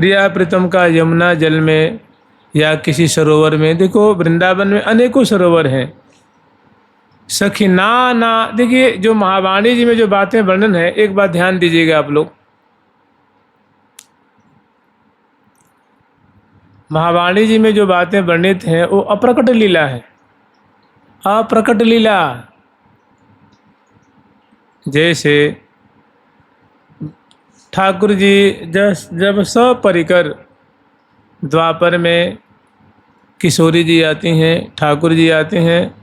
प्रिया प्रीतम का यमुना जल में या किसी सरोवर में, देखो वृंदावन में अनेकों सरोवर हैं। सखी ना ना, देखिए जो महावाणी जी में जो बातें वर्णन है, एक बात ध्यान दीजिएगा आप लोग। महावाणी जी में जो बातें वर्णित हैं वो अप्रकट लीला है, अप्रकट लीला। जैसे ठाकुर जी जब सपरिकर द्वापर में किशोरी जी आती हैं, ठाकुर जी आते हैं,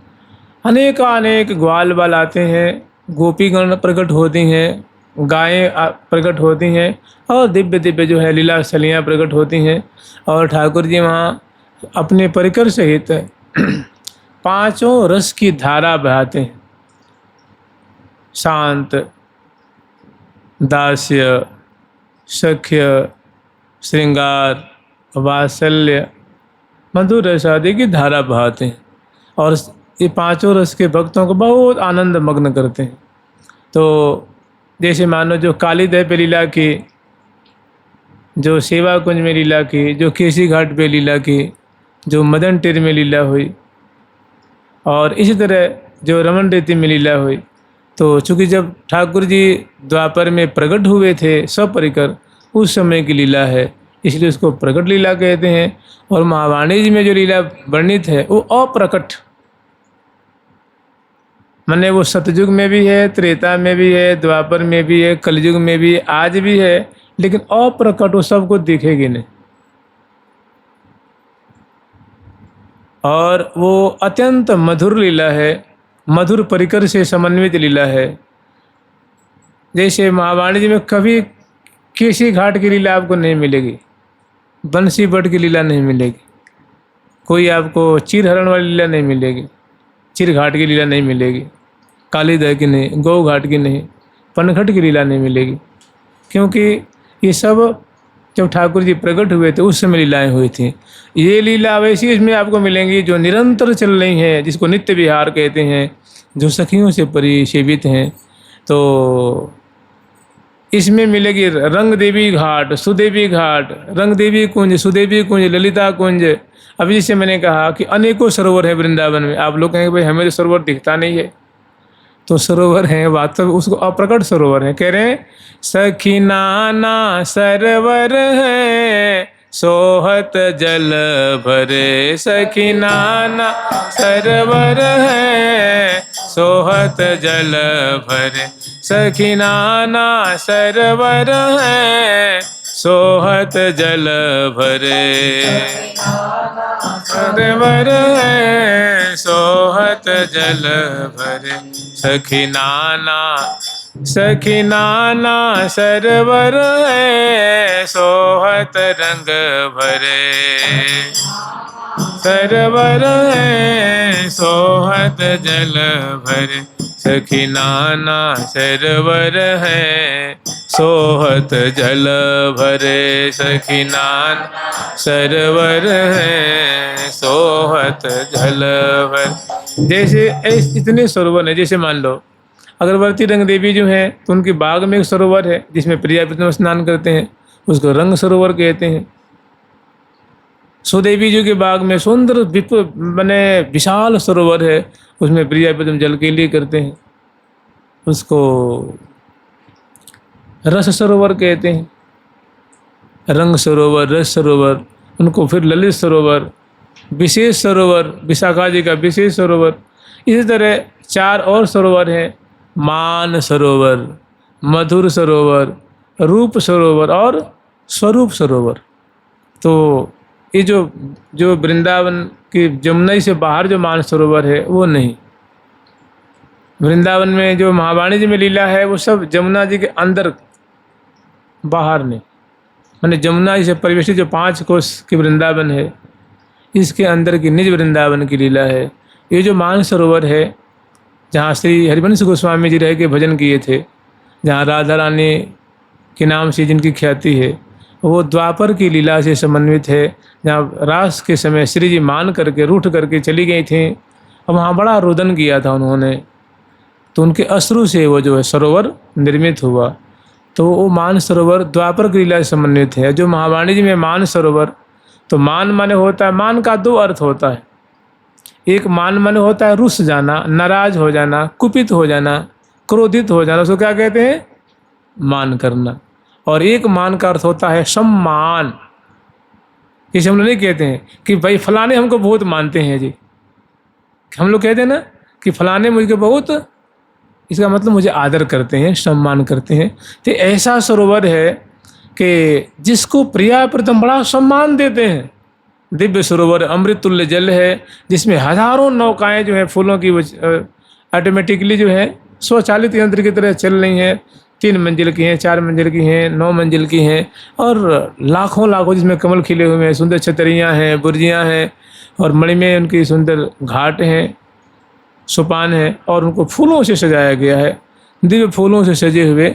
अनेक ग्वाल बाल आते हैं, गोपीगण प्रकट होती हैं, गायें प्रकट होती हैं, और दिव्य दिव्य जो है लीला स्थलियाँ प्रकट होती हैं। और ठाकुर जी वहाँ अपने परिकर सहित पांचों रस की धारा बहाते हैं। शांत, दास्य, सख्य, श्रृंगार, वात्सल्य, मधुर रस आदि की धारा बहाते हैं, और ये पांचों रस के भक्तों को बहुत आनंद मग्न करते हैं। तो जैसे मानो जो कालीदह पे लीला की, जो सेवा कुंज में लीला की, जो केसी घाट पे लीला की, जो मदन टेर में लीला हुई, और इसी तरह जो रमन रेती में लीला हुई। तो चूँकि जब ठाकुर जी द्वापर में प्रकट हुए थे सपरिकर, उस समय की लीला है, इसलिए उसको प्रकट लीला कहते हैं। और महावाणी जी में जो लीला वर्णित है वो अप्रकट, माने वो सतयुग में भी है, त्रेता में भी है, द्वापर में भी है, कलयुग में भी, आज भी है, लेकिन अप्रकट, वो सबको दिखेगी नहीं। और वो अत्यंत मधुर लीला है, मधुर परिकर से समन्वित लीला है। जैसे महावाणी जी में कभी केसी घाट की लीला आपको नहीं मिलेगी, बंसी बट की लीला नहीं मिलेगी, कोई आपको चीरहरण वाली लीला नहीं मिलेगी, चीर घाट की लीला नहीं मिलेगी, कालीदह की नहीं, गौ घाट की नहीं, पनघट की लीला नहीं मिलेगी। क्योंकि ये सब जब ठाकुर जी प्रकट हुए थे उस समय लीलाएं हुई थी। ये लीला वैसी इसमें आपको मिलेंगी जो निरंतर चल रही हैं, जिसको नित्य विहार कहते हैं, जो सखियों से परिसेवित हैं। तो इसमें मिलेगी रंग देवी घाट, सुदेवी घाट, रंग देवी कुंज, सुदेवी कुंज, ललिता कुंज। अभी जैसे मैंने कहा कि अनेकों सरोवर है वृंदावन में। आप लोग कहेंगे भाई हमें तो सरोवर दिखता नहीं है, तो सरोवर है, वास्तव उसको अप्रकट सरोवर है। कह रहे हैं सखी नाना सरोवर है, सोहत जल भरे, सखी नाना सरोवर है, सोहत जल भरे, सखी नाना सरोवर है, सोहत जल भरे, सरोवर है, सोहत जल भरे, सखी नाना सरोवर है, सोहत रंग भरे, सरोवर है, सोहत जल भरे, सखी नाना सरोवर है, सोहत जल भरे, सखी नाना सरोवर है, सोहत जल भरे। जैसे इतने सरोवर हैं, जैसे मान लो अगरबत्ती रंग देवी जो है, तो उनके बाग में एक सरोवर है जिसमें प्रिया प्रीतम स्नान करते हैं, उसको रंग सरोवर कहते हैं। सुदेवी जी के बाग में सुंदर बने विशाल सरोवर है, उसमें प्रिया प्रीतम जल के लिए करते हैं, उसको रस सरोवर कहते हैं। रंग सरोवर, रस सरोवर, उनको फिर ललित सरोवर, विशेष सरोवर, विशाखा जी का विशेष सरोवर। इसी तरह 4 और सरोवर हैं, मान सरोवर, मधुर सरोवर, रूप सरोवर और स्वरूप सरोवर। तो ये जो वृंदावन की जमुना से बाहर जो मान सरोवर है वो नहीं। वृंदावन में जो महावाणी जी में लीला है वो सब जमुना जी के अंदर, बाहर नहीं। मैंने जमुना जी से परिवेशित जो 5 कोस की वृंदावन है, इसके अंदर की निज वृंदावन की लीला है। ये जो मान सरोवर है जहाँ श्री हरिवंश गोस्वामी जी रह के भजन किए थे, जहाँ राधा रानी के नाम से जिनकी ख्याति है, वो द्वापर की लीला से समन्वित है। जहाँ रास के समय श्री जी मान करके रूठ करके चली गई थी और वहाँ बड़ा रुदन किया था उन्होंने, तो उनके अश्रु से वो जो है सरोवर निर्मित हुआ। तो वो मान सरोवर द्वापर की लीला से समन्वित है। जो महावाणी में मान सरोवर, तो मान माने होता है, मान का दो अर्थ होता है। एक मान माने होता है रुस जाना, नाराज हो जाना, कुपित हो जाना, क्रोधित हो जाना, उसको क्या कहते हैं? मान करना। और एक मान का अर्थ होता है सम्मान। इसे हम लोग नहीं कहते हैं कि भाई फलाने हमको बहुत मानते हैं जी, हम लोग कहते हैं ना कि फलाने मुझे बहुत, इसका मतलब मुझे आदर करते हैं, सम्मान करते हैं। तो ऐसा सरोवर है कि जिसको प्रिया प्रीतम बड़ा सम्मान देते हैं। दिव्य सरोवर अमृत तुल्य जल है, जिसमें हजारों नौकाएं जो है फूलों की ऑटोमेटिकली जो है स्वचालित यंत्र की तरह चल रही हैं। 3 मंजिल की हैं, 4 मंजिल की हैं, 9 मंजिल की हैं, और लाखों लाखों जिसमें कमल खिले हुए हैं, सुंदर छतरियाँ हैं, बुर्जियाँ हैं, और मणि में उनकी सुंदर घाट हैं, सोपान है, और उनको फूलों से सजाया गया है, दिव्य फूलों से सजे हुए।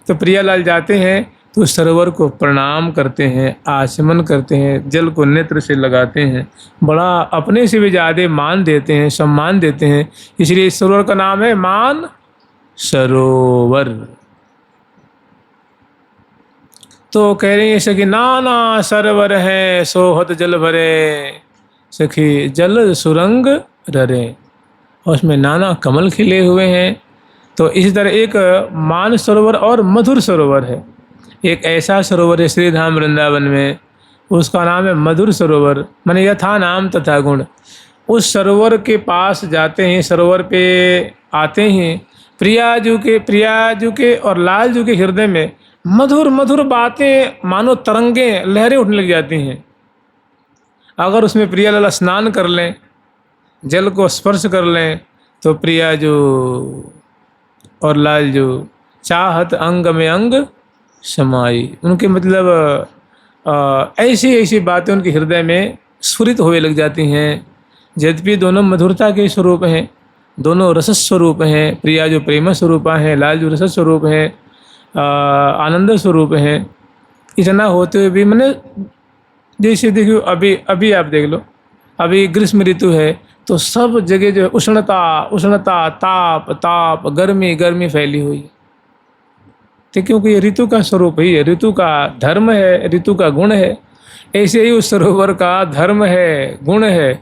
तो प्रियालाल जाते हैं तो उस सरोवर को प्रणाम करते हैं, आचमन करते हैं, जल को नेत्र से लगाते हैं, बड़ा अपने से भी ज़्यादा मान देते हैं, सम्मान देते हैं। इसलिए इस सरोवर का नाम है मान सरोवर। तो कह रही है सखी, नाना सरोवर है सोहत जल भरे, सखी जल सुरंग ररे। और उसमें नाना कमल खिले हुए हैं। तो इसी तरह एक मान सरोवर और मधुर सरोवर है। एक ऐसा सरोवर है श्रीधाम वृंदावन में, उसका नाम है मधुर सरोवर, माने यथा नाम तथा गुण। उस सरोवर के पास जाते हैं, सरोवर पे आते हैं, प्रियाजू के और लालजू के हृदय में मधुर मधुर बातें मानो तरंगें, लहरें उठने लग जाती हैं। अगर उसमें प्रियालाल स्नान कर लें, जल को स्पर्श कर लें, तो प्रियाजू और लालजू चाहत अंग में अंग समाई, उनके मतलब ऐसी ऐसी बातें उनके हृदय में स्फुरित होने लग जाती हैं। यद्यपि दोनों मधुरता के स्वरूप हैं, दोनों रस स्वरूप हैं, प्रियाजू प्रेम स्वरूपा हैं, लालजू रस स्वरूप हैं, आनंद स्वरूप हैं। इतना होते हुए भी मैंने जैसे देखियो, अभी आप देख लो, अभी ग्रीष्म ऋतु है तो सब जगह जो है उष्णता, ताप, गर्मी फैली हुई है। तो क्योंकि ये ऋतु का स्वरूप ही है, ऋतु का धर्म है, ऋतु का गुण है। ऐसे ही उस सरोवर का धर्म है, गुण है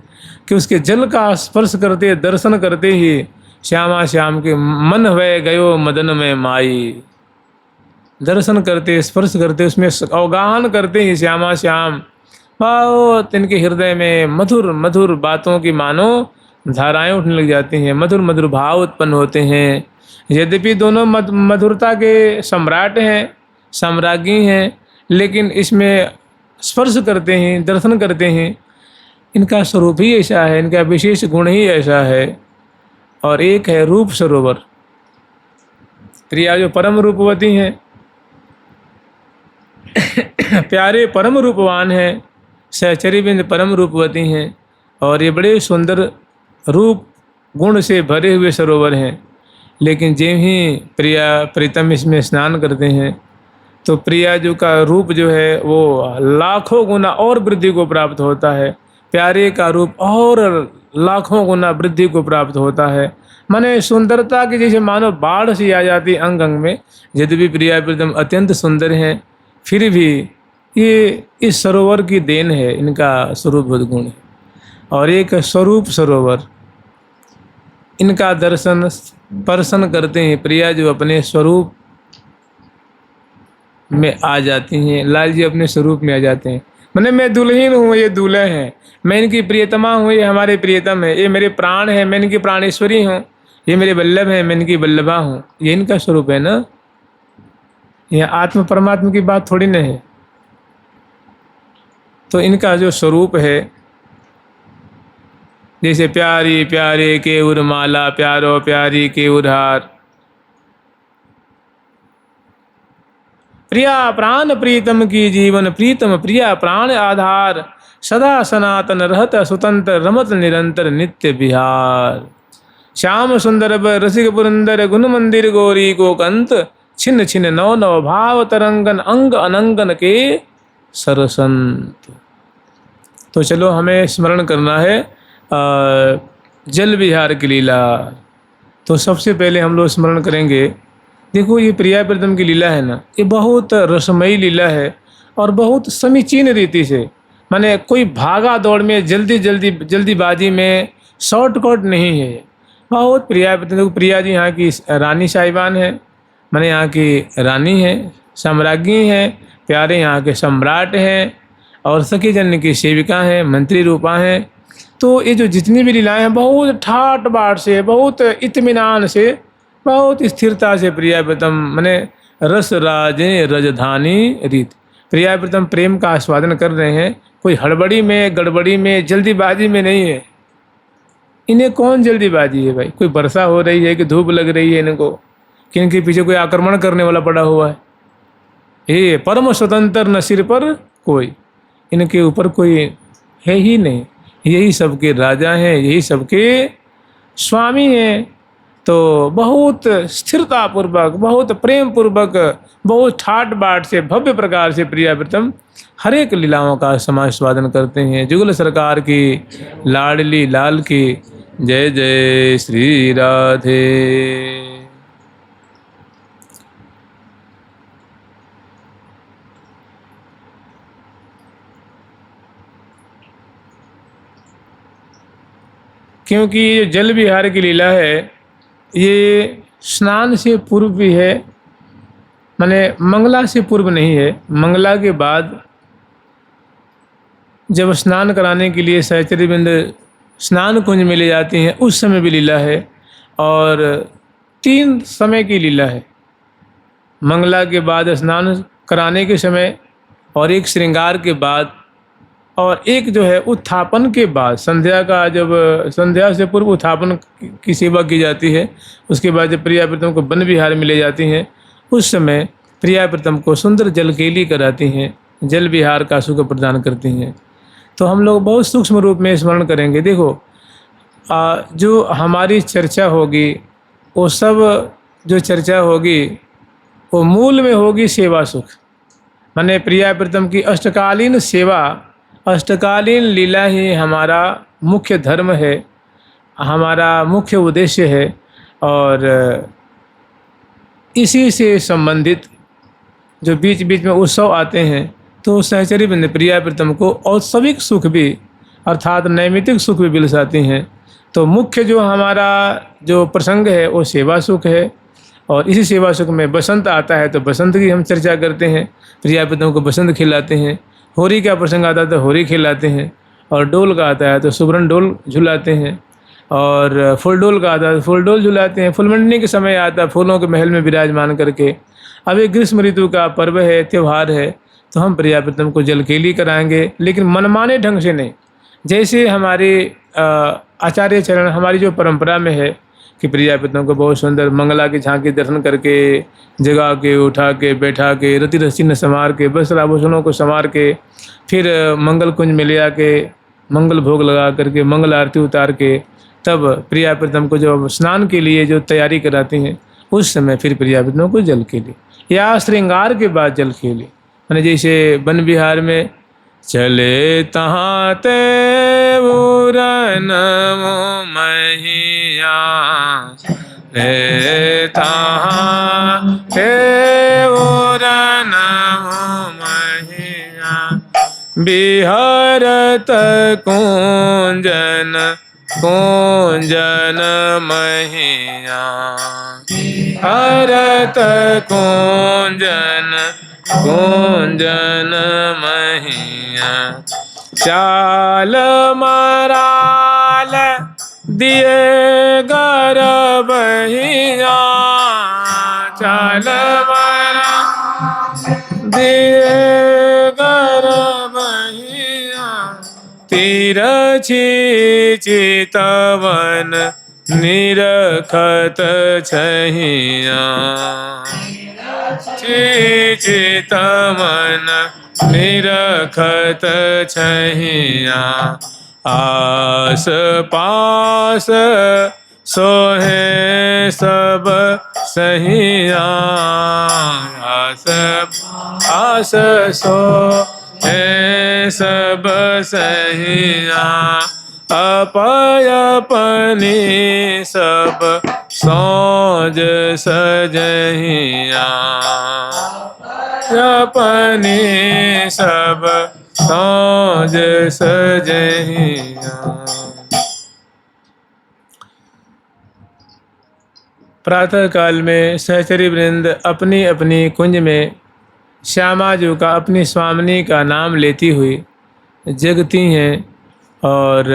कि उसके जल का स्पर्श करते, दर्शन करते ही श्यामा श्याम के मन वह गयो मदन में माई। दर्शन करते, स्पर्श करते, उसमें अवगाहन करते ही श्यामा श्याम बहुत इनके हृदय में मधुर मधुर बातों की मानो धाराएं उठने लग जाती हैं, मधुर मधुर भाव उत्पन्न होते हैं। यद्यपि दोनों मधुरता के सम्राट हैं, सम्राज्ञी हैं, लेकिन इसमें स्पर्श करते हैं, दर्शन करते हैं, इनका स्वरूप ही ऐसा है, इनका विशेष गुण ही ऐसा है। और एक है रूप सरोवर। प्रिया जो परम रूपवती हैं, प्यारे परम रूपवान हैं, सहचरी बिंद परम रूपवती हैं, और ये बड़े सुंदर रूप गुण से भरे हुए सरोवर हैं। लेकिन जब ही प्रिया प्रीतम इसमें स्नान करते हैं तो प्रियाजू का रूप जो है वो लाखों गुना और वृद्धि को प्राप्त होता है, प्यारे का रूप और लाखों गुना वृद्धि को प्राप्त होता है। माने सुंदरता की जैसे मानो बाढ़ सी आ जाती अंग अंग में। यद्यपि प्रिया प्रीतम अत्यंत सुंदर हैं, फिर भी ये इस सरोवर की देन है, इनका स्वरूप गुण है। और एक स्वरूप सरोवर, इनका दर्शन स्पर्शन करते हैं प्रिया जो अपने स्वरूप में आ जाती हैं, लाल जी अपने स्वरूप में आ जाते हैं। मैंने मैं दुल्हन हूँ, ये दूल्हे हैं, मैं इनकी प्रियतमा हूँ, ये हमारे प्रियतम है, ये मेरे प्राण हैं, मैं इनकी प्राणेश्वरी हूँ, ये मेरे वल्लभ हैं, मैं इनकी वल्लभा हूँ। ये इनका स्वरूप है ना। यह आत्म परमात्मा की बात थोड़ी न है। तो इनका जो स्वरूप है, जैसे प्यारी प्यारे के उर्माला, प्यारो प्यारी के उधार, प्रिया प्राण प्रीतम की जीवन प्रीतम, प्रिया प्राण आधार, सदा सनातन रहत स्वतंत्र, रमत निरंतर नित्य बिहार। श्याम सुंदर रसिक पुरंदर, गुण मंदिर गौरी को कंत, छिन्न छिन्न नव नव भाव तरंगन, अंग अनंगन के सरसंत। तो चलो हमें स्मरण करना है जल विहार की लीला। तो सबसे पहले हम लोग स्मरण करेंगे देखो ये प्रिया प्रीतम की लीला है ना, ये बहुत रसमयी लीला है और बहुत समीचीन रीति से, माने कोई भागा दौड़ में जल्दीबाजी में शॉर्टकट नहीं है। बहुत प्रिया प्रीतम, देखो प्रिया जी यहाँ की रानी साहिबान है, माने यहाँ की रानी है, सम्राज्ञी है, प्यारे यहाँ के सम्राट हैं और सखी जन की सेविका हैं, मंत्री रूपा हैं। तो ये जो जितनी भी लीलाएं हैं बहुत ठाट बाट से, बहुत इत्मीनान से, बहुत स्थिरता से प्रिया प्रीतम माने रस राजे रजधानी रीत, प्रिया प्रीतम प्रेम का आस्वादन कर रहे हैं। कोई हड़बड़ी में गड़बड़ी में जल्दीबाजी में नहीं है। इन्हें कौन जल्दीबाजी है भाई? कोई वर्षा हो रही है कि धूप लग रही है इनको, कि इनके पीछे कोई आक्रमण करने वाला पड़ा हुआ है? ये परम स्वतंत्र न सिर पर कोई, इनके ऊपर कोई है ही नहीं। यही सबके राजा हैं, यही सबके स्वामी हैं। तो बहुत स्थिरता पूर्वक, बहुत प्रेम पूर्वक, बहुत ठाट बाट से, भव्य प्रकार से प्रिया प्रीतम हर एक लीलाओं का समास्वादन करते हैं। जुगल सरकार की लाडली लाल की जय जय श्री राधे। क्योंकि ये जल विहार की लीला है, ये स्नान से पूर्व भी है, माने मंगला से पूर्व नहीं है। मंगला के बाद जब स्नान कराने के लिए सहचरी बिंद स्नान कुंज में ले जाती हैं, उस समय भी लीला है। और 3 समय की लीला है, मंगला के बाद स्नान कराने के समय, और एक श्रृंगार के बाद, और एक जो है उत्थापन के बाद। संध्या का जब संध्या से पूर्व उत्थापन की सेवा की जाती है, उसके बाद जब प्रिया प्रीतम को वन विहार में ले जाती हैं, उस समय प्रिया प्रीतम को सुंदर जलकेली कराती हैं, जल विहार का सुख प्रदान करती हैं। तो हम लोग बहुत सूक्ष्म रूप में स्मरण करेंगे। देखो जो हमारी चर्चा होगी, वो सब जो चर्चा होगी वो मूल में होगी सेवा सुख, माने प्रिया प्रीतम की अष्टकालीन सेवा, अष्टकालीन लीला ही हमारा मुख्य धर्म है, हमारा मुख्य उद्देश्य है। और इसी से संबंधित जो बीच बीच में उत्सव आते हैं, तो सहचरी बिंद प्रिया प्रीतम को औत्सविक सुख भी, अर्थात नैमित्तिक सुख भी बिलसाती हैं। तो मुख्य जो हमारा जो प्रसंग है वो सेवा सुख है। और इसी सेवा सुख में बसंत आता है तो बसंत की हम चर्चा करते हैं, प्रिया प्रीतम को बसंत खिलाते हैं। होरी का प्रसंग आता है तो होरी खिलाते हैं, और डोल का आता है तो सुवर्ण डोल झुलाते हैं, और फुल डोल का आता है तो फुल डोल झुलाते हैं। फुलमंडनी के समय आता है फूलों के महल में विराजमान करके। अब ये ग्रीष्म ऋतु का पर्व है, त्यौहार है, तो हम प्रिया प्रीतम को जलकेली कराएंगे, लेकिन मनमाने ढंग से नहीं। जैसे हमारे आचार्य चरण, हमारी जो परंपरा में है कि प्रिया प्रीतम को बहुत सुंदर मंगला की झांकी दर्शन करके, जगा के, उठा के, बैठा के, रति रसीन संवार के, वस्त्र आभूषणों को संवार के, फिर मंगल कुंज में ले आके मंगल भोग लगा करके, मंगल आरती उतार के, तब प्रिया प्रीतम को जब स्नान के लिए जो तैयारी कराती हैं, उस समय फिर प्रिया प्रीतम को जलकेली या श्रृंगार के बाद जलकेली। मैंने जैसे वन विहार में चले तहाँ ते उरन महिया रे, तहाँ ते उरन महिया, बिहरत कुंजन कुंजन महिया, हरत कुंजन कुंजन महिया, चाल मराल दिए गरबहिया, चाल मराल दिए गरबहिया, तिरछी चितवन निरखत छहिया, चितवन निरखत छहिया, आस पास सोहे सब सहिया, आस पास सोहे सब सहिया, अपय अपनी सब सौज सजहिया अपने सब सौज सजहिया। प्रातः काल में सहचरी वृंद अपनी अपनी कुंज में श्यामा जी का अपनी स्वामिनी का नाम लेती हुई जगती हैं। और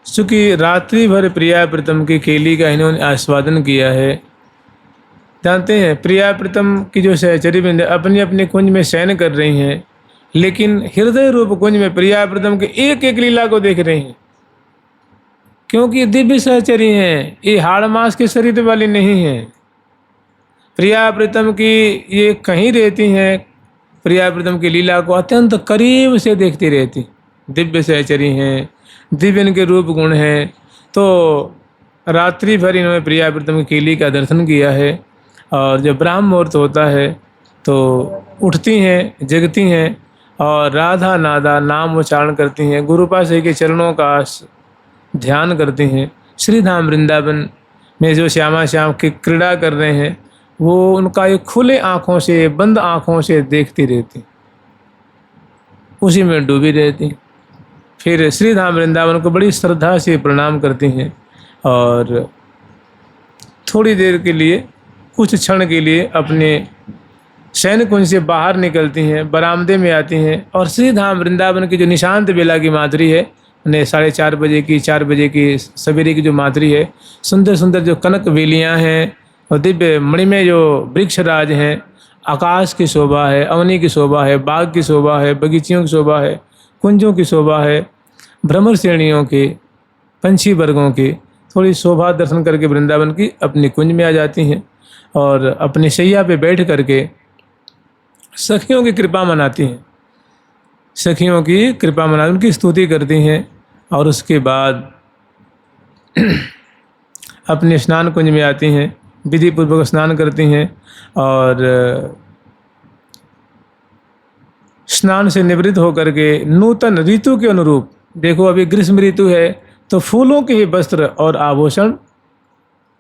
चूँकि रात्रि भर प्रिया प्रीतम की केली का इन्होंने आस्वादन किया है। जानते हैं प्रिया प्रीतम की जो सहचरी वृंद अपनी अपनी कुंज में शयन कर रही हैं, लेकिन हृदय रूप कुंज में प्रिया प्रीतम के एक एक लीला को देख रही हैं, क्योंकि दिव्य सहचरी हैं, ये हाड़ मास के शरीर वाली नहीं है। प्रिया प्रीतम की ये कहीं रहती हैं, प्रिया प्रीतम की लीला को अत्यंत करीब से देखती रहती। दिव्य सहचरी हैं, दिव्य इनके रूप गुण हैं। तो रात्रि भर इन्होंने प्रिया प्रीतम की केली का दर्शन किया है। और जब ब्राह्म मुहूर्त होता है तो उठती हैं, जगती हैं और राधा नादा नाम उच्चारण करती हैं, गुरुपाद के चरणों का ध्यान करती हैं। श्री धाम वृंदावन में जो श्यामा श्याम की क्रीड़ा कर रहे हैं, वो उनका एक खुले आँखों से, बंद आँखों से देखती रहती, उसी में डूबी रहती। फिर श्री धाम वृंदावन को बड़ी श्रद्धा से प्रणाम करती हैं और थोड़ी देर के लिए, कुछ क्षण के लिए अपने शयन कुंज से बाहर निकलती हैं, बरामदे में आती हैं और श्री धाम वृंदावन की जो निशांत बेला की माधुरी है, 4:30 बजे की, 4 बजे की सवेरे की जो माधुरी है, सुंदर सुंदर जो कनक वेलियाँ हैं और दिव्य मणिमय जो वृक्षराज हैं, आकाश की शोभा है, अवनी की शोभा है, बाग की शोभा है, बगीचियों की शोभा है, कुंजों की शोभा है, भ्रमर श्रेणियों के, पंछी वर्गों की थोड़ी शोभा दर्शन करके वृंदावन की अपनी कुंज में आ जाती हैं और अपनी शैया पे बैठ करके सखियों की कृपा मनाती हैं। सखियों की कृपा मना, उनकी स्तुति करती हैं और उसके बाद अपने स्नान कुंज में आती हैं, विधि पूर्वक स्नान करती हैं और स्नान से निवृत्त होकर के नूतन ऋतु के अनुरूप, देखो अभी ग्रीष्म ऋतु है तो फूलों के ही वस्त्र और आभूषण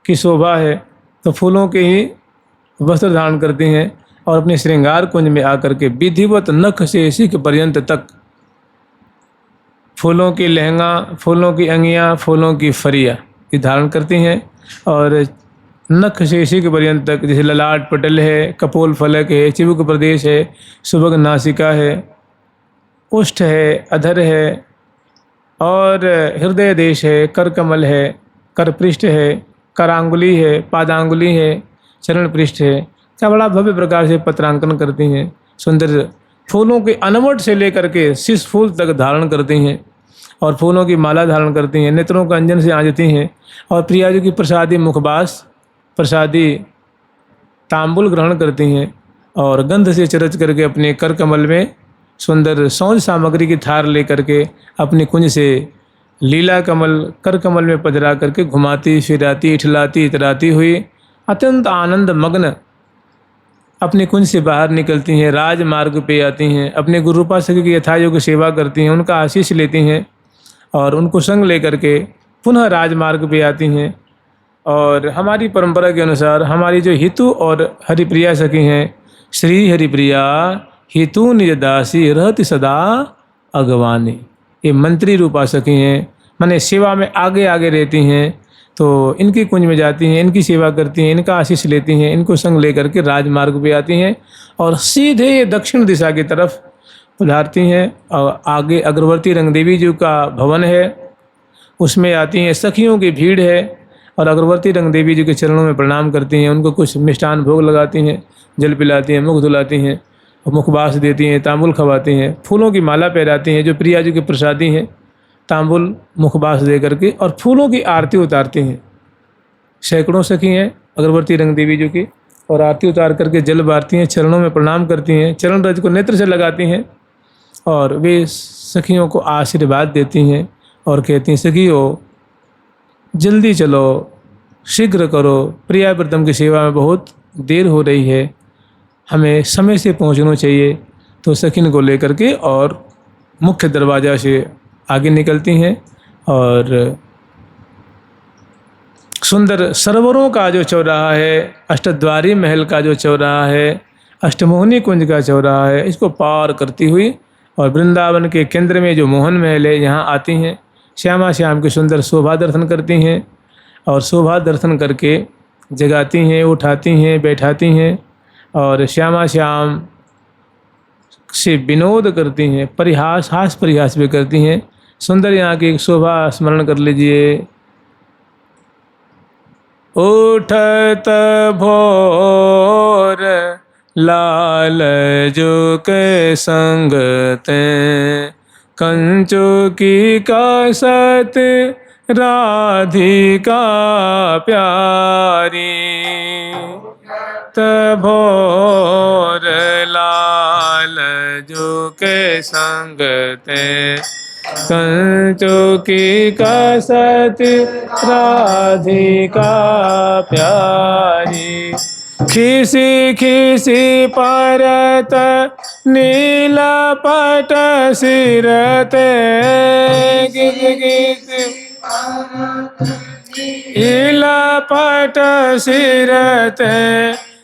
की शोभा है, तो फूलों के ही वस्त्र धारण करती हैं और अपने श्रृंगार कुंज में आकर के विधिवत नख से शिख पर्यंत तक फूलों की लहंगा, फूलों की अंगियाँ, फूलों की फरिया ये धारण करती हैं और नख से शिख पर्यंत तक, जैसे ललाट पटल है, कपोल फलक है, चिबुक प्रदेश है, सुभग नासिका है, उष्ठ है, अधर है और हृदय देश है, कर कमल है, कर पृष्ठ है, करांगुली है, पादांगुली है, चरण पृष्ठ है। क्या बड़ा भव्य प्रकार से पत्रांकन करती हैं। सुंदर फूलों के अनवट से लेकर के शीश फूल तक धारण करती हैं और फूलों की माला धारण करती हैं, नेत्रों का अंजन से आंजती हैं और प्रिया जी की प्रसादी मुखबास, प्रसादी तांबुल ग्रहण करती हैं और गंध से चरच करके अपने कर कमल में सुंदर सौंज सामग्री की थार लेकर के अपनी कुंज से लीला कमल, कर कमल में पधरा करके घुमाती फिराती, इठलाती इतराती हुई अत्यंत आनंद मग्न अपनी कुंज से बाहर निकलती हैं, राजमार्ग पे आती हैं, अपने गुरुपाशक की यथायोग्य सेवा करती हैं, उनका आशीष लेती हैं और उनको संग लेकर के पुनः राजमार्ग पे आती हैं। और हमारी परंपरा के अनुसार हमारी जो हितु और हरिप्रिया सखी हैं, श्री हरिप्रिया हितु निज दासी रहति सदा अगवानी, ये मंत्री रूपा सखी हैं, माने सेवा में आगे आगे रहती हैं। तो इनकी कुंज में जाती हैं, इनकी सेवा करती हैं, इनका आशीष लेती हैं, इनको संग लेकर के राजमार्ग पे आती हैं और सीधे दक्षिण दिशा की तरफ उधारती हैं और आगे अग्रवर्ती रंगदेवी जी का भवन है, उसमें आती हैं। सखियों की भीड़ है और अग्रवर्ती रंगदेवी जी के चरणों में प्रणाम करती हैं, उनको कुछ मिष्ठान भोग लगाती हैं, जल पिलाती हैं, मुख धुलाती हैं, मुखबास देती हैं, तांबुल खवाती हैं, फूलों की माला पहराती हैं जो प्रिया जी की प्रसादी हैं, तांबुल मुखबास दे करके और फूलों की आरती उतारती हैं। सैकड़ों सखी हैं अगरबत्ती रंगदेवी जी की और आरती उतार करके जल बारती हैं, चरणों में प्रणाम करती हैं, चरण रज को नेत्र से लगाती हैं और वे सखियों को आशीर्वाद देती हैं और कहती हैं, सखियों जल्दी चलो, शीघ्र करो, प्रिया प्रीतम की सेवा में बहुत देर हो रही है, हमें समय से पहुंचना चाहिए। तो सखिन को लेकर के और मुख्य दरवाज़ा से आगे निकलती हैं और सुंदर सरोवरों का जो चौराहा है, अष्टद्वारी महल का जो चौराहा है, अष्टमोहनी कुंज का चौराहा है, इसको पार करती हुई और वृंदावन के केंद्र में जो मोहन महल है यहाँ आती हैं। श्यामा श्याम की सुंदर शोभा दर्शन करती हैं और शोभा दर्शन करके जगाती हैं, उठाती हैं, बैठाती हैं और श्यामा श्याम से विनोद करती हैं, परिहास हास परिहास भी करती हैं। सुंदर यहाँ की एक शोभा स्मरण कर लीजिए। उठत भोर लाल जो के संगते, कंचो की कसत राधिका प्यारी। भोर लाल जो के संगते, कंचो की कसत राधिका प्यारी। खिसी खिसी परत नील पट सिरते, नील पट सिरते,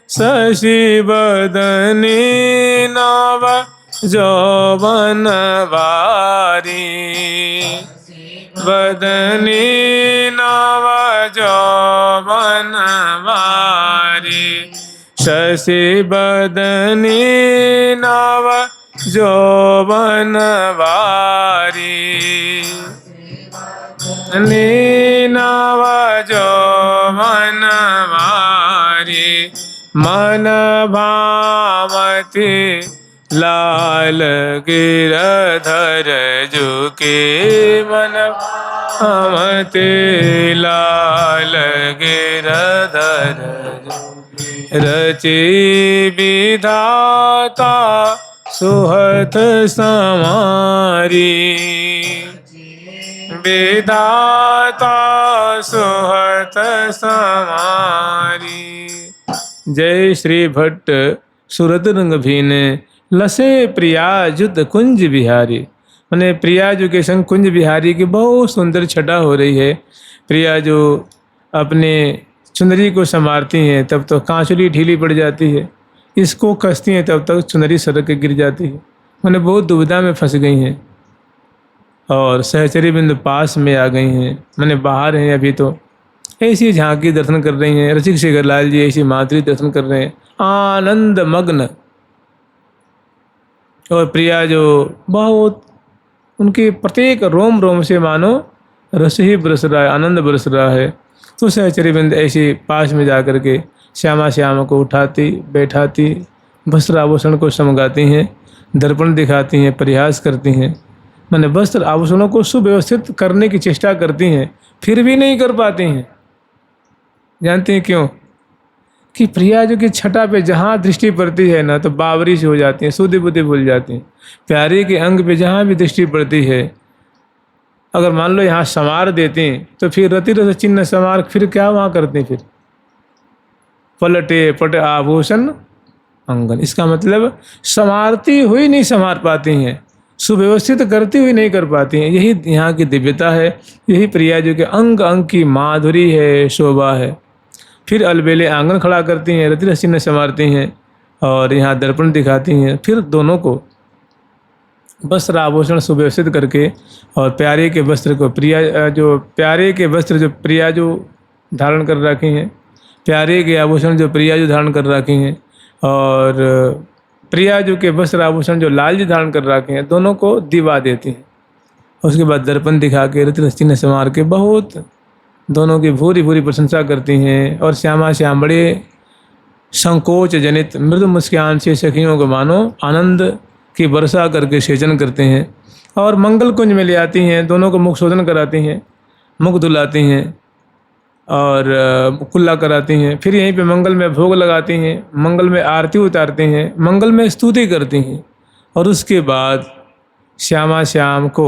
शशि बदनी नव जौवन वारी। बदनी नव जौवन वारी, शशि बदनी नव जौवन वारी। नव जौवन वारी, मन भावती लाल गिरधर झुके। मन भावती लाल गिरधर झुके। रचि विधाता सुहत समारी, विधाता सुहत समारी। जय श्री भट्ट सुरत रंग भीने, लसे प्रिया जुत कुंज बिहारी। मैंने प्रिया जो के संग कुंज बिहारी की बहुत सुंदर छटा हो रही है। प्रिया जो अपने चुनरी को संवारती हैं तब तो कांचुली ढीली पड़ जाती है, इसको कसती हैं तब तक चुनरी सड़क के गिर जाती है। मैंने बहुत दुविधा में फंस गई हैं और सहचरी बिंदु पास में आ गई हैं। मैंने बाहर हैं अभी तो ऐसी झांकी दर्शन कर रही हैं। रसिक शेखर लाल जी ऐसी माधुरी दर्शन कर रहे हैं, आनंद मग्न। और प्रिया जो बहुत उनके प्रत्येक रोम रोम से मानो रस ही बरस रहा है, आनंद बरस रहा है। तो सहचरी बिंद ऐसे पास में जा कर के श्यामा श्यामा को उठाती, बैठाती, वस्त्र आभूषण को समगाती हैं, दर्पण दिखाती हैं, प्रयास करती हैं। मैंने वस्त्र आभूषणों को सुव्यवस्थित करने की चेष्टा करती हैं, फिर भी नहीं कर पाती हैं। जानते हैं क्यों? कि प्रिया जो कि छटा पे जहाँ दृष्टि पड़ती है ना तो बावरी से हो जाती हैं, सुधि बुद्धि भूल जाती हैं। प्यारे के अंग पे जहाँ भी दृष्टि पड़ती है, अगर मान लो यहाँ संवार देते हैं तो फिर रति रस चिन्ह संवार फिर क्या वहाँ करते हैं? फिर पलटे पट आभूषण अंगन। इसका मतलब संवारती हुई नहीं संवार पाती हैं, सुव्यवस्थित करती हुई नहीं कर पाती हैं। यही यहाँ की दिव्यता है, यही प्रिया जो कि अंग अंग की माधुरी है, शोभा है। फिर अलबेले आंगन खड़ा करती हैं, रति रस चिन्ह संवारती हैं और यहाँ दर्पण दिखाती हैं। फिर दोनों को वस्त्र आभूषण सुव्यवस्थित करके और प्यारे के वस्त्र को प्रिया जो प्यारे के वस्त्र जो प्रिया जो धारण कर रखी हैं, प्यारे के आभूषण जो प्रिया जो धारण कर रखी हैं और प्रिया जो के वस्त्र आभूषण जो लाल जी धारण कर रखे हैं, दोनों को दिवा देती हैं। उसके बाद दर्पण दिखा के रति रस चिन्ह संवार के बहुत दोनों की भूरी भूरी प्रशंसा करती हैं। और श्यामा श्याम बड़े संकोच जनित मृदु मुस्कान से सखियों को मानो आनंद की वर्षा करके सेचन करते हैं और मंगल कुंज में ले आती हैं। दोनों को मुख शोधन कराती हैं, मुख धुलाती हैं और कुल्ला कराती हैं। फिर यहीं पे मंगल में भोग लगाती हैं, मंगल में आरती उतारती हैं, मंगल में स्तुति करती हैं और उसके बाद श्यामा श्याम को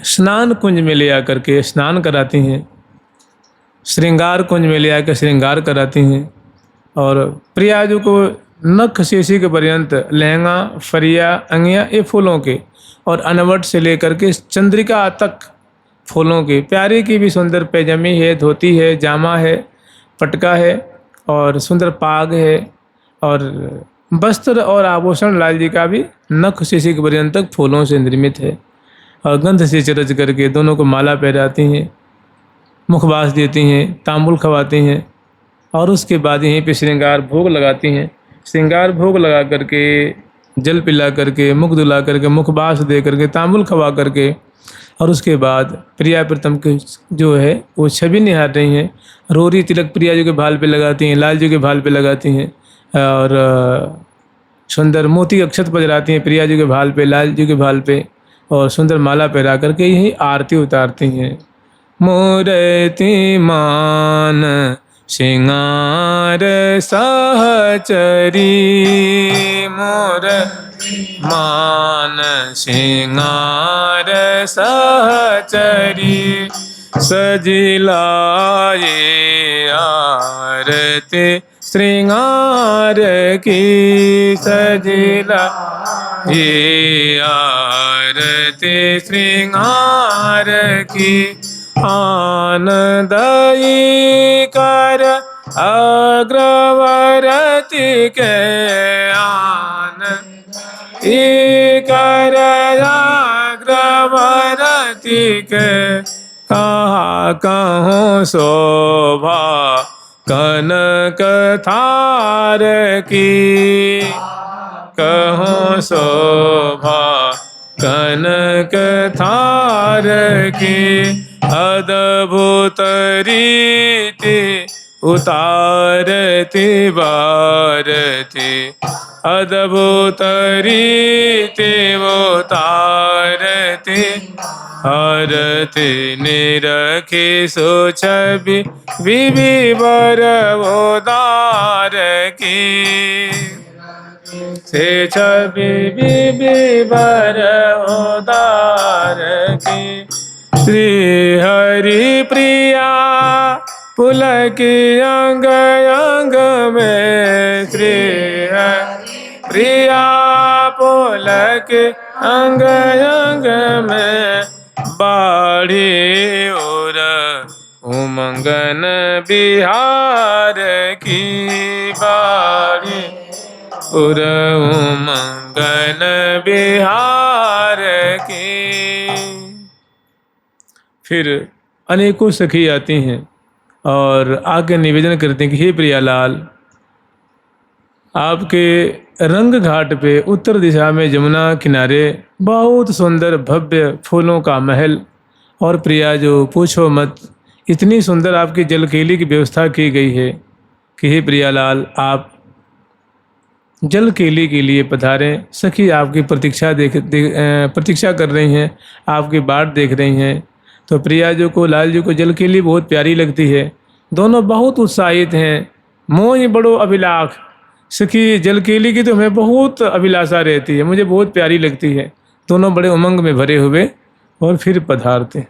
स्नान कुंज में ले आकर के स्नान कराती हैं, श्रृंगार कुंज में ले आकर श्रृंगार कराती हैं और प्रियाजू को नख शेषी के पर्यंत लहंगा, फरिया, अंगिया ये फूलों के और अनवट से लेकर के चंद्रिका तक फूलों की, प्यारे की भी सुंदर पैजामी है, धोती है, जामा है, पटका है और सुंदर पाग है। और वस्त्र और आभूषण लाल जी का भी नख से शिख पर्यंत तक फूलों से निर्मित है। और गंध से चरज करके दोनों को माला पहनाती हैं, मुखवास देती हैं, तांबुल खवाती हैं और उसके बाद यहीं पे श्रृंगार भोग लगाती हैं। श्रृंगार भोग लगा करके, जल पिला करके, मुख धुला करके, मुखवास दे करके, तांबुल खवा करके और उसके बाद प्रिया प्रीतम के जो है वो छवि निहार रही हैं। रोरी तिलक प्रिया जी के भाल पे लगाती हैं, लाल जी के भाल पे लगाती हैं और सुंदर मोती अक्षत बजराती हैं प्रिया जी के भाल पे, लाल जी के भाल पे और सुंदर माला पहरा करके यही आरती उतारती हैं। मूर्ति मान श्रृंगार सहचरी, मोर मान श्रृंगार सहचरी, सजिलाए आरती श्रृंगार की, सजिला ये आरती श्रृंगार की। आनंदई कर अग्रवरती के, आनंदई कर अग्रवरती के, कहाँ कहूँ शोभा कनक थार की, कहूँ शोभा कनक थार की। अद्भुत रीति उतारती बारती, अद्भुत रीति उतारती, आरती निरखी सुछवि विविवर उदार की, से छवि विविवर उदार की। श्री हरि प्रिया पुलक अंग अंग में, श्री हरि प्रिया पुलक अंग अंग में, बाढ़ी और उमंगन बिहार की, बाढ़ी और उमंगन बिहार की। फिर अनेकों सखी आती हैं और आके निवेदन करते हैं कि हे प्रियालाल, आपके रंग घाट पे उत्तर दिशा में जमुना किनारे बहुत सुंदर भव्य फूलों का महल, और प्रिया जो पूछो मत, इतनी सुंदर आपकी जलकेली की व्यवस्था की गई है कि हे प्रियालाल, आप जलकेली के लिए पधारें। सखी आपकी प्रतीक्षा कर रही हैं, आपकी बाट देख रही हैं। तो प्रिया जी को, लाल जी को जलकेली बहुत प्यारी लगती है। दोनों बहुत उत्साहित हैं। मोह बड़ो अभिलाष, सखी जलकेली की तो हमें बहुत अभिलाषा रहती है, मुझे बहुत प्यारी लगती है। दोनों बड़े उमंग में भरे हुए और फिर पधारते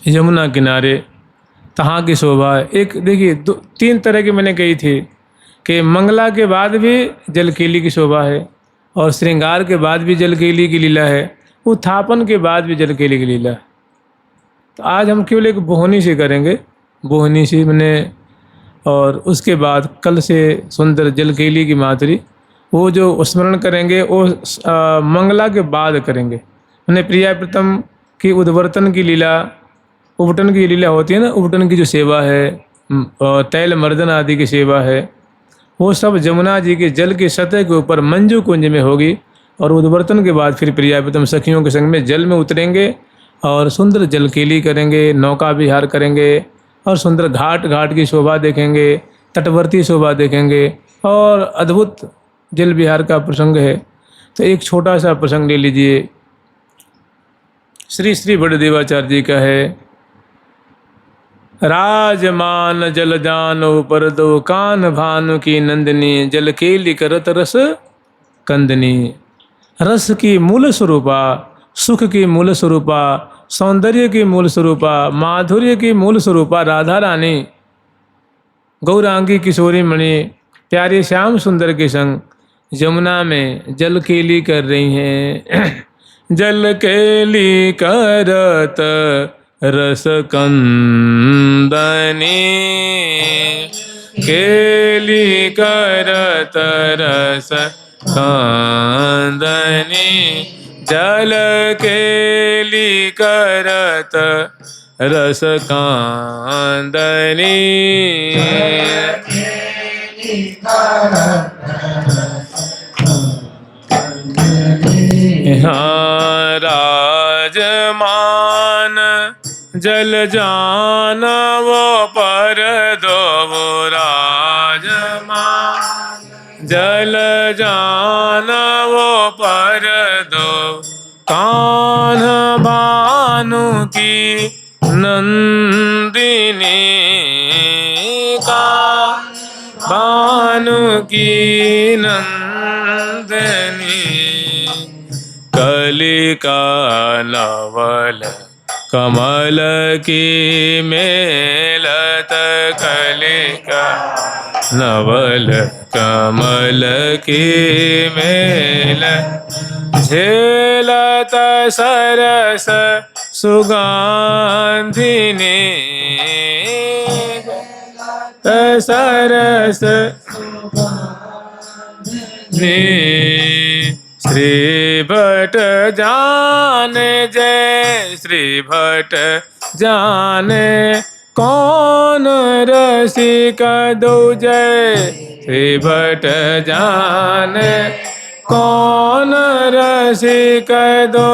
यमुना किनारे। तहाँ की शोभा एक देखिए, तीन तरह की मैंने कही थी कि मंगला के बाद भी जलकेली की शोभा है, और श्रृंगार के बाद भी जलकेली की लीला है, उत्थापन के बाद भी जलकेली की लीला है। तो आज हम केवल एक बोहनी से करेंगे, बोहनी से मैंने, और उसके बाद कल से सुंदर जलकेली की मातरी, वो जो स्मरण करेंगे वो मंगला के बाद करेंगे। मैंने प्रिया प्रथम की उद्वर्तन की लीला, उबटन की लीला होती है ना, उबटन की जो सेवा है और तैल मर्दन आदि की सेवा है, वो सब जमुना जी के जल की सतह के ऊपर मंजू कुंज में होगी। और उद्वर्तन के बाद फिर प्रिया प्रथम सखियों के संग में जल में उतरेंगे और सुंदर जलकेली करेंगे, नौका विहार करेंगे और सुंदर घाट घाट की शोभा देखेंगे, तटवर्ती शोभा देखेंगे और अद्भुत जल विहार का प्रसंग है। तो एक छोटा सा प्रसंग ले लीजिए, श्री श्री बड़देवाचार्य जी का है। राजमान जल जानो पर दो कान भानु की नंदिनी, जलकेली करत रस कंदनी। रस की मूल स्वरूपा, सुख की मूल स्वरूपा, सौंदर्य की मूल स्वरूपा, माधुर्य की मूल स्वरूपा राधा रानी गौरांगी किशोरी मणि प्यारे श्याम सुंदर के संग यमुना में जलकेली कर रही हैं। जल केली करत रस कंदनी, केली करत रस कंदनी, जल केली करत रस कांदनी। यहाँ राजमान जल जान वो पर दो, वो राजमान जल जान वो पर दो, कान्ह भानु की नंदिनी, कान्ह भानु की नंदिनी, कलिका नवल कमल की मेलत, कलिका नवल कमल की मेल, झेलत सरस सुगंधिनी, सरस श्री भट जाने जय, श्री भट जाने कौन रसिका दो जय, श्री भट जाने कौन रसिका दो,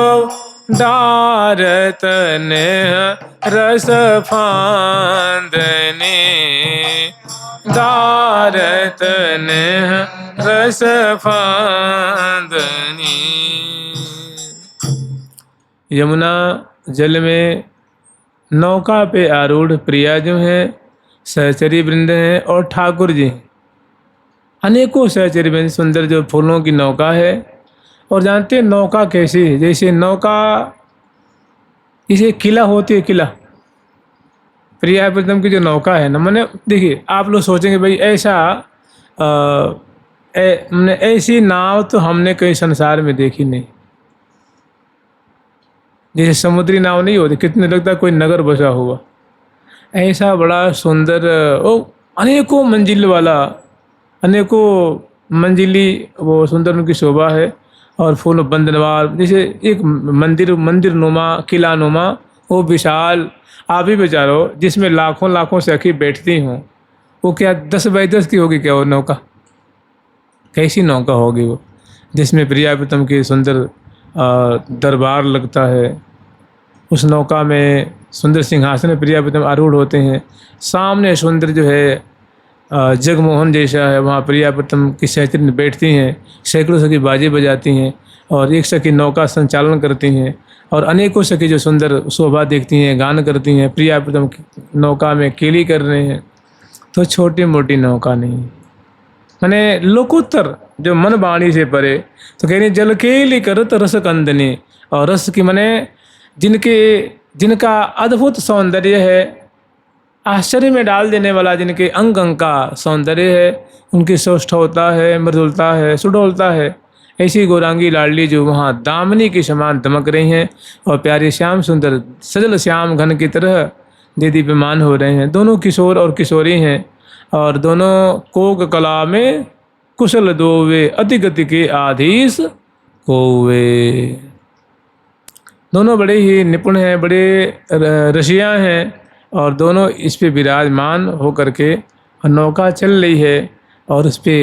डारत नेह रस फांदनी, डारत नेह रस फांदनी। यमुना जल में नौका पे आरूढ़ प्रिया जो हैं, सहचरी वृंद हैं और ठाकुर जी हैं। अनेकों सहचरी वृंद, सुंदर जो फूलों की नौका है। और जानते हैं नौका कैसी है? जैसे नौका, इसे किला होती है, किला प्रिया प्रीतम की जो नौका है ना, मैंने देखिए आप लोग सोचेंगे भाई ऐसा मैंने ऐसी नाव तो हमने कहीं संसार में देखी नहीं। जैसे समुद्री नाव नहीं होती, कितने लगता है कोई नगर बसा हुआ, ऐसा बड़ा सुंदर ओ अनेकों मंजिल वाला, अनेकों मंजिली वो सुंदर उनकी शोभा है। और फूल बंदनवार, जैसे एक मंदिर नुमा, किला नुमा, वो विशाल आप ही विचारो, जिसमें लाखों लाखों सखी बैठती हों, वो क्या 10 बाई 10 की होगी क्या वो नौका? कैसी नौका होगी वो, जिसमें प्रिया प्रीतम की सुंदर दरबार लगता है। उस नौका में सुंदर सिंहासन में प्रिया प्रीतम आरूढ़ होते हैं। सामने सुंदर जो है जगमोहन जैसा है, वहाँ प्रिया प्रीतम की सहचरी में बैठती हैं, सैकड़ों सखी बाजे बजाती हैं और एक सखी नौका संचालन करती हैं, और अनेकों सखी जो सुंदर शोभा देखती हैं, गान करती हैं। प्रिया प्रीतम नौका में केली कर रहे हैं, तो छोटी मोटी नौका नहीं, मैंने लोकोत्तर जो मन बाणी से परे। तो कह रही जल केली करत रस कंदनी, और रस की मने जिनका अद्भुत सौंदर्य है, आश्चर्य में डाल देने वाला, जिनके अंग अंग का सौंदर्य है, उनकी सौष्ठवता है, मृदुलता है, सुडौलता है, ऐसी गौरांगी लाडली जो वहाँ दामिनी के समान दमक रही हैं और प्यारे श्याम सुंदर सजल श्याम घन की तरह दीप्यमान हो रहे हैं। दोनों किशोर और किशोरी हैं, और दोनों कोक कला में कुशल दोवे, अति गति के आधीश कोवे। दोनों बड़े ही निपुण हैं, बड़े रसिया हैं, और दोनों इस पे विराजमान होकर के नौका चल रही है, और उस पे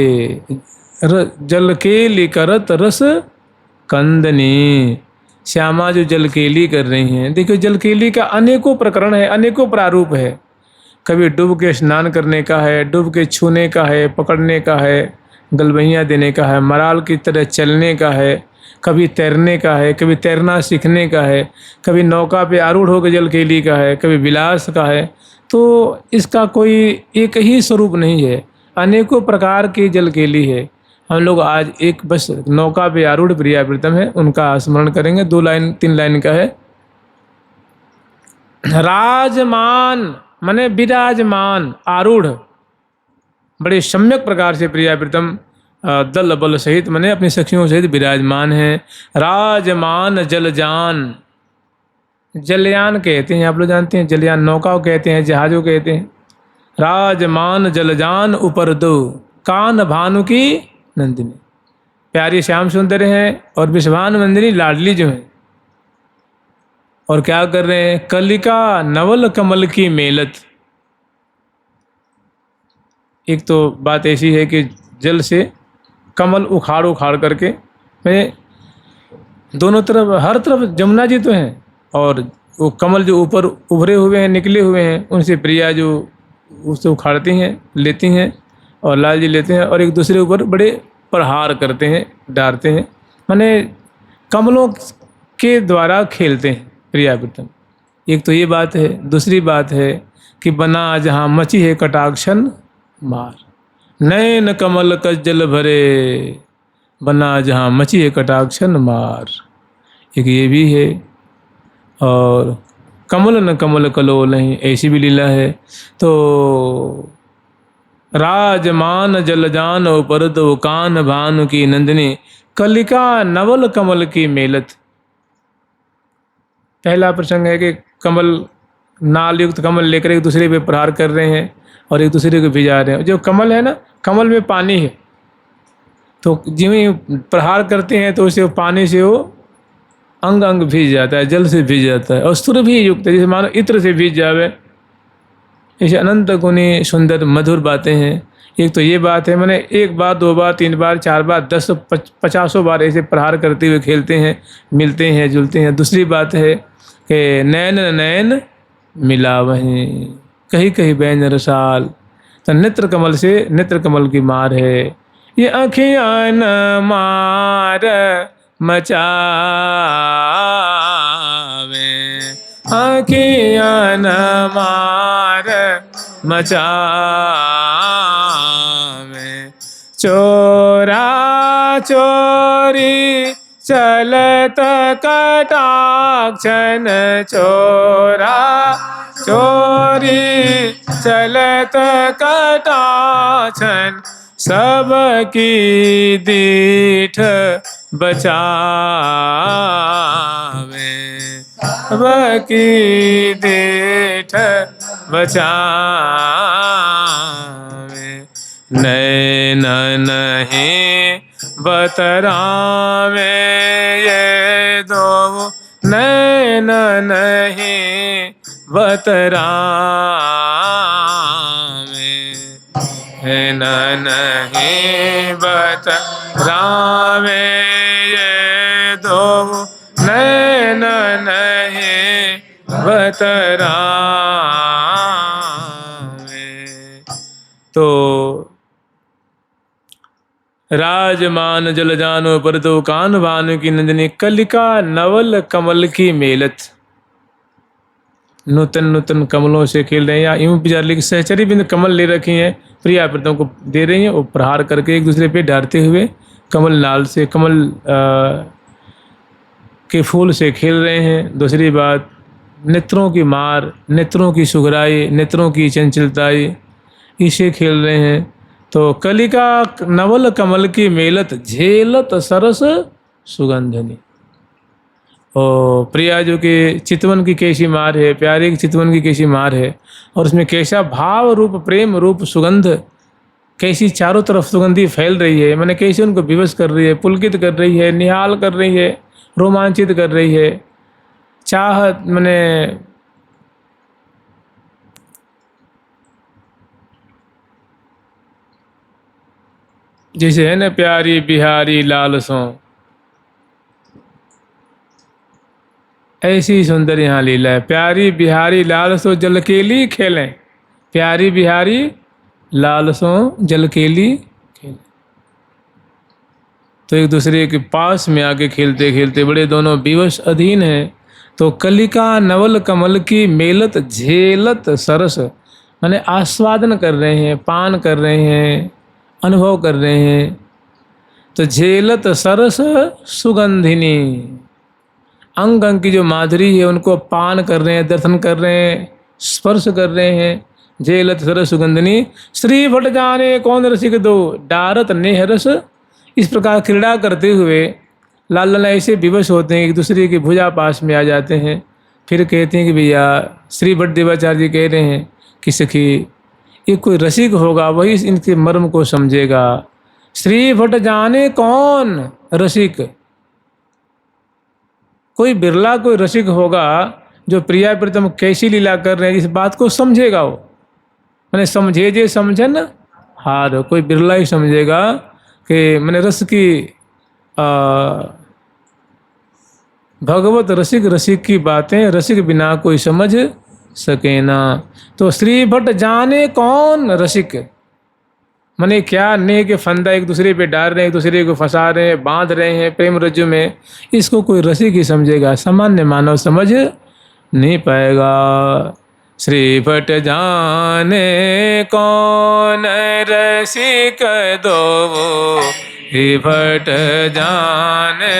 जल केली करत रस कंदनी, श्यामा जो जल केली कर रही हैं। देखिए जल केली का अनेकों प्रकरण है, अनेकों प्रारूप है। कभी डूब के स्नान करने का है, डूब के छूने का है, पकड़ने का है, गलबहियाँ देने का है, मराल की तरह चलने का है, कभी तैरने का है, कभी तैरना सीखने का है, कभी नौका पे आरूढ़ होकर जल केली का है, कभी विलास का है। तो इसका कोई एक ही स्वरूप नहीं है, अनेकों प्रकार की जल केली है। हम लोग आज एक बस नौका पे आरूढ़ प्रिया प्रीतम है, उनका स्मरण करेंगे। 2 लाइन 3 लाइन का है। राजमान माने विराजमान, आरूढ़, बड़े सम्यक प्रकार से प्रिया प्रीतम दल बल सहित माने अपनी सखियों सहित विराजमान हैं। राजमान जलजान, जलयान कहते हैं, आप लोग जानते हैं, जलयान नौका को कहते हैं, जहाजों कहते हैं। राजमान जलजान ऊपर दो, कान भानु की नंदिनी, प्यारी श्याम सुंदर हैं और विश्वान वंदिनी लाडली जो है। और क्या कर रहे हैं? कलिका नवल कमल की मेलत। एक तो बात ऐसी है कि जल से कमल उखाड़ उखाड़ करके, मैं दोनों तरफ, हर तरफ जमुना जी तो हैं, और वो कमल जो ऊपर उभरे हुए हैं, निकले हुए हैं, उनसे प्रिया जो उससे उखाड़ती हैं, लेती हैं, और लाल जी लेते हैं और एक दूसरे ऊपर बड़े प्रहार करते हैं, डालते हैं, माने कमलों के द्वारा खेलते हैं प्रिया प्रीतम। एक तो ये बात है। दूसरी बात है कि बना जहाँ मची है कटाक्षन मार, नैन कमल कज्जल भरे, बना जहाँ मची है कटाक्षन मार, एक ये भी है। और कमल न कमल कलोल नहीं, ऐसी भी लीला है। तो राजमान जलजान ऊपर दो, कान भानु की नंदिनी, कलिका नवल कमल की मेलत। पहला प्रसंग है कि कमल, नाल युक्त कमल लेकर एक दूसरे पे प्रहार कर रहे हैं और एक दूसरे को भिजा रहे हैं। जो कमल है ना, कमल में पानी है, तो जिस ही प्रहार करते हैं तो उसे पानी से वो अंग अंग भीज जाता है, जल से भीज जाता है। और सुर भी युक्त है, जैसे मानो इत्र से भीज जावे। ऐसे अनंत गुणी सुंदर मधुर बातें हैं। एक तो ये बात है, मैंने एक बार, दो बार, तीन बार, चार बार, 10 50 बार ऐसे प्रहार करते हुए खेलते हैं, मिलते हैं, जुलते हैं। दूसरी बात है कि नैन नैन मिला वहीं, कहीं कहीं बैन रसाल, तो नेत्र कमल से नेत्र कमल की मार है। ये आँखियाँ न मार मचावे, आँखियाँ न मार मचावे, चोरा चोरी चलत कटाक्षन, चोरा चोरी चलत कटाक्षन, सबकी दीठ बचावे, सबकी दीठ बचावे, नैन नहीं बतरावे ये दो, नैन नहीं बतरावे, नैन नहीं बतरावे ये दो, नैन नहीं बतरावे। तो राजमान जल जानो पर दो, कान भानु की नंदिनी, कलिका नवल कमल की मेलत। नूतन नूतन कमलों से खेल रहे हैं, या यूं पिजाली की सहचरी बिंद कमल ले रखी हैं, प्रिया प्रीतम को दे रही हैं, वो प्रहार करके एक दूसरे पे डालते हुए कमल नाल से, कमल के फूल से खेल रहे हैं। दूसरी बात, नेत्रों की मार, नेत्रों की सुघराई, नेत्रों की चंचलताई, इसे खेल रहे हैं। तो कलिका नवल कमल की मेलत, झेलत सरस सुगंधनी। और प्रिया जो कि चितवन की कैसी मार है, प्यारे की चितवन की कैसी मार है, और उसमें कैसा भाव रूप, प्रेम रूप सुगंध, कैसी चारों तरफ सुगंधी फैल रही है, मैंने कैसे उनको विवश कर रही है, पुलकित कर रही है, निहाल कर रही है, रोमांचित कर रही है। चाहत मैंने जैसे है ना, प्यारी बिहारी लाल सो, ऐसी सुंदर यहाँ लीला है। प्यारी बिहारी लाल सो जलकेली खेलें, प्यारी बिहारी लाल सो जलकेली खेलें। तो एक दूसरे के पास में आके खेलते खेलते बड़े दोनों विवश अधीन हैं। तो कलिका नवल कमल की मेलत, झेलत सरस, माने आस्वादन कर रहे हैं, पान कर रहे हैं, अनुभव कर रहे हैं। तो झेलत सरस सुगंधिनी, अंग अंग की जो माधुरी है उनको पान कर रहे हैं, दर्शन कर रहे हैं, स्पर्श कर रहे हैं। झेलत सरस सुगंधिनी, श्री फट जाने कौन रसिक दो, डारत नेह रस इस प्रकार क्रीड़ा करते हुए लाल लाला ऐसे विवश होते हैं, एक दूसरे की भुजा पास में आ जाते हैं। फिर कहते हैं कि भैया, श्री भट्टदेवाचार्य जी कह रहे हैं कि सखी, ये कोई रसिक होगा वही इनके मर्म को समझेगा। श्री भट्ट जाने कौन रसिक, कोई बिरला कोई रसिक होगा जो प्रिया प्रीतम कैसी लीला कर रहे हैं इस बात को समझेगा। वो मैंने समझे जे समझन हार, कोई बिरला ही समझेगा कि मैंने रस की भगवत रसिक रसिक की बातें रसिक बिना कोई समझ सके ना। तो श्री भट्ट जाने कौन रसिक, मने क्या ने के फंदा एक दूसरे पे डाल रहे हैं, एक दूसरे को फंसा रहे हैं, बांध रहे हैं प्रेम रज्जु में, इसको कोई रसिक ही समझेगा, सामान्य मानव समझ नहीं पाएगा। श्री भट्ट जाने कौन रसिक दो, श्री भट्ट जाने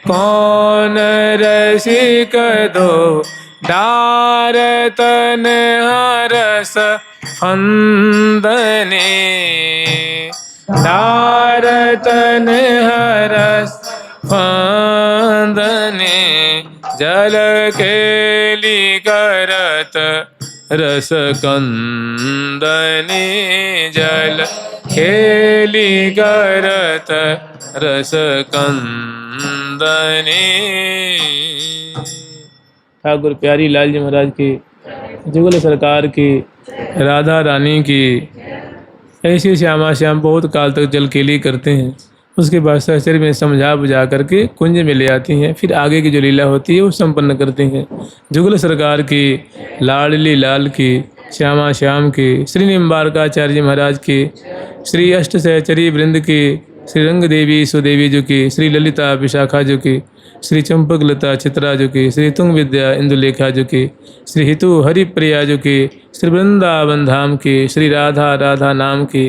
कौन रसिक दो, डार तन हरस फंदने, डार तन हरस फंदने, जल केली करत रस कंदने, जल केली करत रस कंदने। ठाकुर प्यारी लाल जी महाराज की, जुगल सरकार की, राधा रानी की, ऐसे श्यामा श्याम बहुत काल तक जल केली करते हैं। उसके बाद सहचर्य में समझा बुझा करके कुंज में ले आती हैं, फिर आगे की जो लीला होती है वो संपन्न करते हैं। जुगल सरकार की, लाडली लाल की, श्यामा श्याम की, श्री निम्बारकाचार्य महाराज की, श्री अष्ट सहचरी वृंद की, श्री रंग देवी सुदेवी जी की, श्री ललिता विशाखा जी की, श्री चंपक लता चित्रा जी की, श्री तुंग विद्या इंदुलेखा जी की, श्री हितु हरिप्रिया जी की, श्री वृंदावन धाम की, श्री राधा राधा नाम की,